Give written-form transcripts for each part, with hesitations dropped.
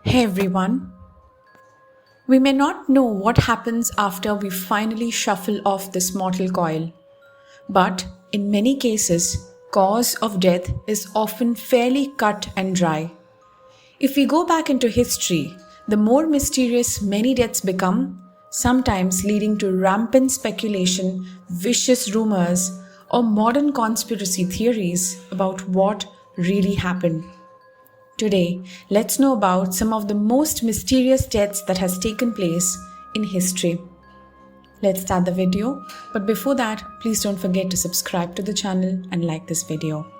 Hey everyone. We may not know what happens after we finally shuffle off this mortal coil, but in many cases, cause of death is often fairly cut and dry. If we go back into history, the more mysterious many deaths become, sometimes leading to rampant speculation, vicious rumors, or modern conspiracy theories about what really happened. Today, let's know about some of the most mysterious deaths that has taken place in history. Let's start the video, but before that, please don't forget to subscribe to the channel and like this video.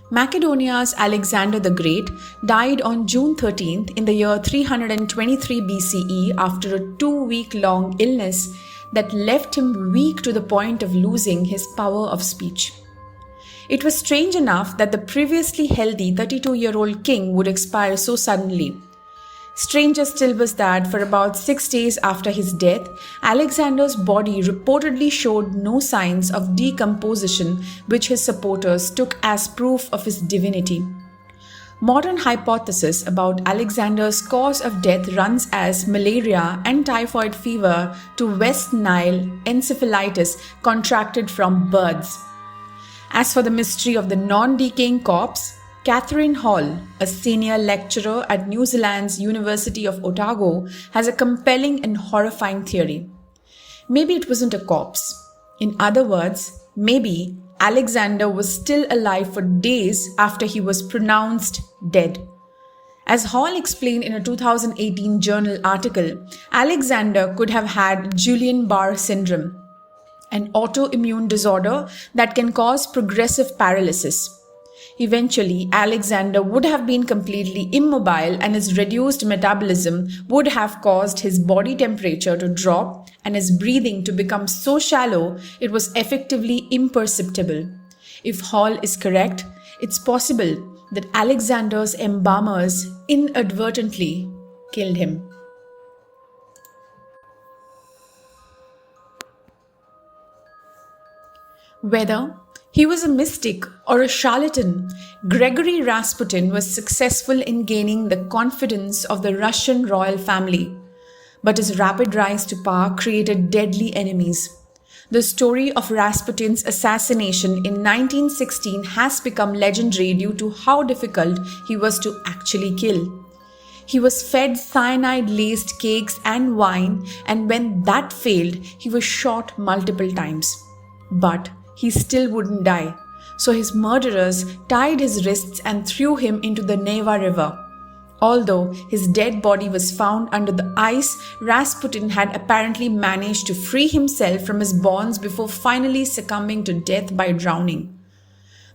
Macedonia's Alexander the Great died on June 13th in the year 323 BCE after a 2-week-long illness that left him weak to the point of losing his power of speech. It was strange enough that the previously healthy 32-year-old king would expire so suddenly. Stranger still was that for about 6 days after his death, Alexander's body reportedly showed no signs of decomposition, which his supporters took as proof of his divinity. Modern hypothesis about Alexander's cause of death runs as malaria and typhoid fever to West Nile encephalitis contracted from birds. As for the mystery of the non-decaying corpse, Catherine Hall, a senior lecturer at New Zealand's University of Otago, has a compelling and horrifying theory. Maybe it wasn't a corpse. In other words, maybe Alexander was still alive for days after he was pronounced dead. As Hall explained in a 2018 journal article, Alexander could have had Guillain-Barré syndrome, an autoimmune disorder that can cause progressive paralysis. Eventually, Alexander would have been completely immobile and his reduced metabolism would have caused his body temperature to drop and his breathing to become so shallow it was effectively imperceptible. If Hall is correct, it's possible that Alexander's embalmers inadvertently killed him. Whether he was a mystic or a charlatan, Gregory Rasputin was successful in gaining the confidence of the Russian royal family. But his rapid rise to power created deadly enemies. The story of Rasputin's assassination in 1916 has become legendary due to how difficult he was to actually kill. He was fed cyanide-laced cakes and wine, and when that failed, he was shot multiple times. But he still wouldn't die, so his murderers tied his wrists and threw him into the Neva River. Although his dead body was found under the ice, Rasputin had apparently managed to free himself from his bonds before finally succumbing to death by drowning.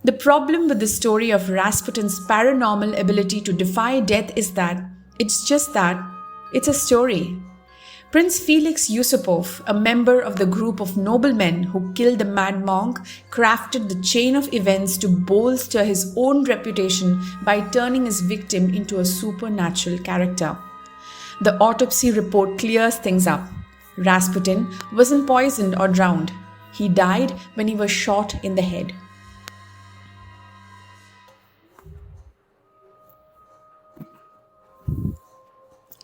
The problem with the story of Rasputin's paranormal ability to defy death is that it's a story. Prince Felix Yusupov, a member of the group of noblemen who killed the mad monk, crafted the chain of events to bolster his own reputation by turning his victim into a supernatural character. The autopsy report clears things up. Rasputin wasn't poisoned or drowned. He died when he was shot in the head.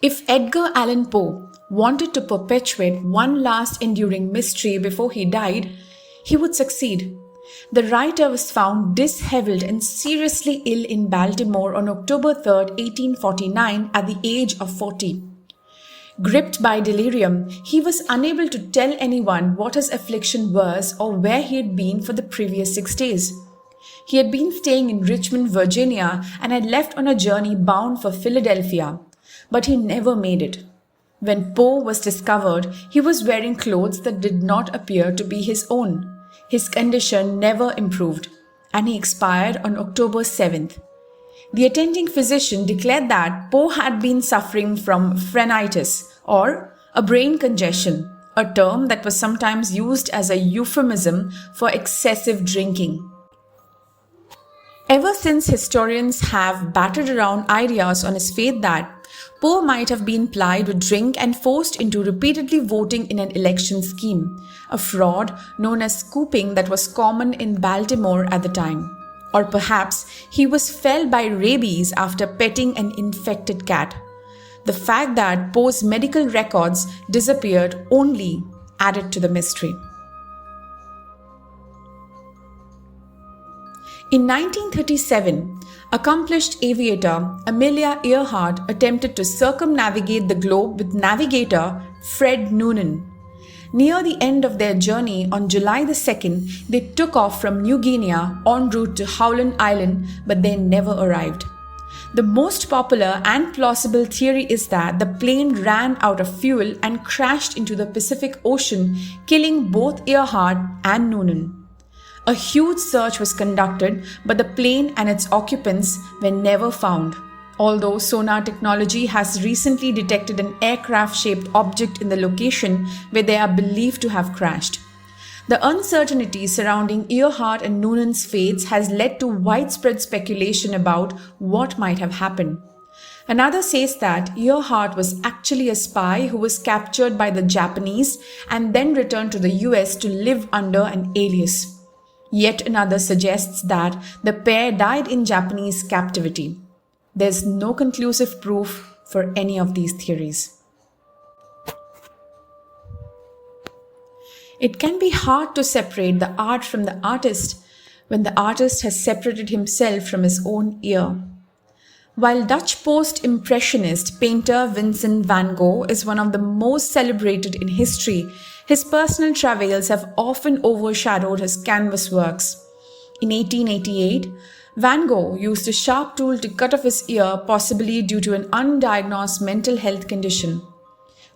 If Edgar Allan Poe wanted to perpetuate one last enduring mystery before he died, he would succeed. The writer was found disheveled and seriously ill in Baltimore on October 3, 1849 at the age of 40. Gripped by delirium, he was unable to tell anyone what his affliction was or where he had been for the previous 6 days. He had been staying in Richmond, Virginia, and had left on a journey bound for Philadelphia, but he never made it. When Poe was discovered, he was wearing clothes that did not appear to be his own. His condition never improved, and he expired on October 7th. The attending physician declared that Poe had been suffering from phrenitis, or a brain congestion, a term that was sometimes used as a euphemism for excessive drinking. Ever since, historians have battered around ideas on his fate that Poe might have been plied with drink and forced into repeatedly voting in an election scheme, a fraud known as scooping that was common in Baltimore at the time. Or perhaps he was felled by rabies after petting an infected cat. The fact that Poe's medical records disappeared only added to the mystery. In 1937, accomplished aviator Amelia Earhart attempted to circumnavigate the globe with navigator Fred Noonan. Near the end of their journey on July the 2nd, they took off from New Guinea en route to Howland Island, but they never arrived. The most popular and plausible theory is that the plane ran out of fuel and crashed into the Pacific Ocean, killing both Earhart and Noonan. A huge search was conducted, but the plane and its occupants were never found. Although sonar technology has recently detected an aircraft-shaped object in the location where they are believed to have crashed. The uncertainty surrounding Earhart and Noonan's fates has led to widespread speculation about what might have happened. Another says that Earhart was actually a spy who was captured by the Japanese and then returned to the US to live under an alias. Yet another suggests that the pair died in Japanese captivity. There's no conclusive proof for any of these theories. It can be hard to separate the art from the artist when the artist has separated himself from his own ear. While Dutch post-impressionist painter Vincent van Gogh is one of the most celebrated in history, his personal travails have often overshadowed his canvas works. In 1888, Van Gogh used a sharp tool to cut off his ear, possibly due to an undiagnosed mental health condition.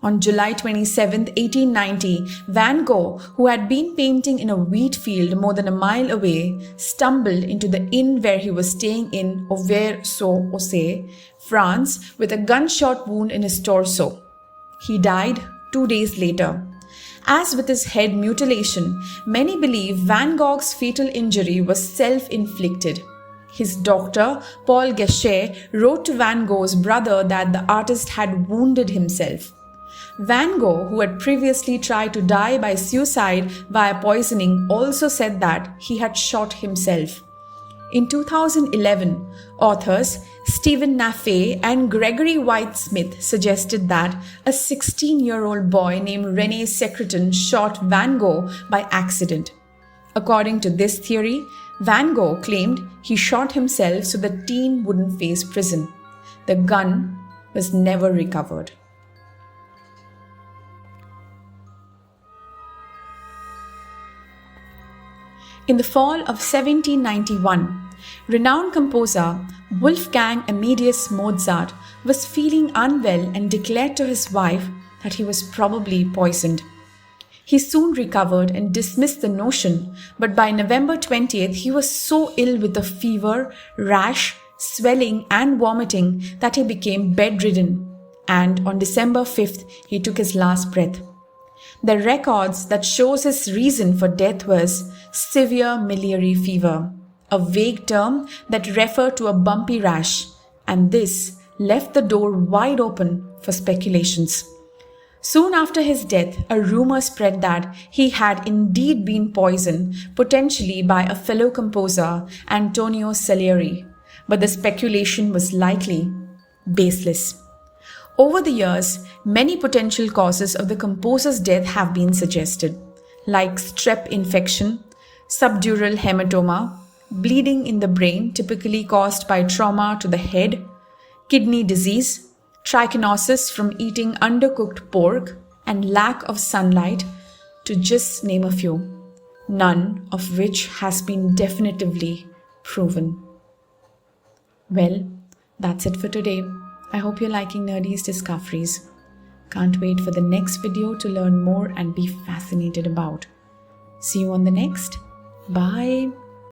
On July 27, 1890, Van Gogh, who had been painting in a wheat field more than a mile away, stumbled into the inn where he was staying in Auvers-sur-Oise, France, with a gunshot wound in his torso. He died 2 days later. As with his head mutilation, many believe Van Gogh's fatal injury was self-inflicted. His doctor, Paul Gachet, wrote to Van Gogh's brother that the artist had wounded himself. Van Gogh, who had previously tried to die by suicide via poisoning, also said that he had shot himself. In 2011, authors Stephen Naffey and Gregory White Smith suggested that a 16-year-old boy named René Secretan shot Van Gogh by accident. According to this theory, Van Gogh claimed he shot himself so the teen wouldn't face prison. The gun was never recovered. In the fall of 1791, renowned composer Wolfgang Amadeus Mozart was feeling unwell and declared to his wife that he was probably poisoned. He soon recovered and dismissed the notion, but by November 20th, he was so ill with a fever, rash, swelling and vomiting that he became bedridden, and on December 5th, he took his last breath. The records that shows his reason for death was severe miliary fever, a vague term that referred to a bumpy rash, and this left the door wide open for speculations. Soon after his death, a rumor spread that he had indeed been poisoned, potentially by a fellow composer, Antonio Salieri, but the speculation was likely baseless. Over the years, many potential causes of the composer's death have been suggested, like strep infection, subdural hematoma, bleeding in the brain typically caused by trauma to the head, kidney disease, trichinosis from eating undercooked pork, and lack of sunlight, to just name a few, none of which has been definitively proven. Well, that's it for today. I hope you're liking Nerdies discoveries. Can't wait for the next video to learn more and be fascinated about. See you on the next. Bye.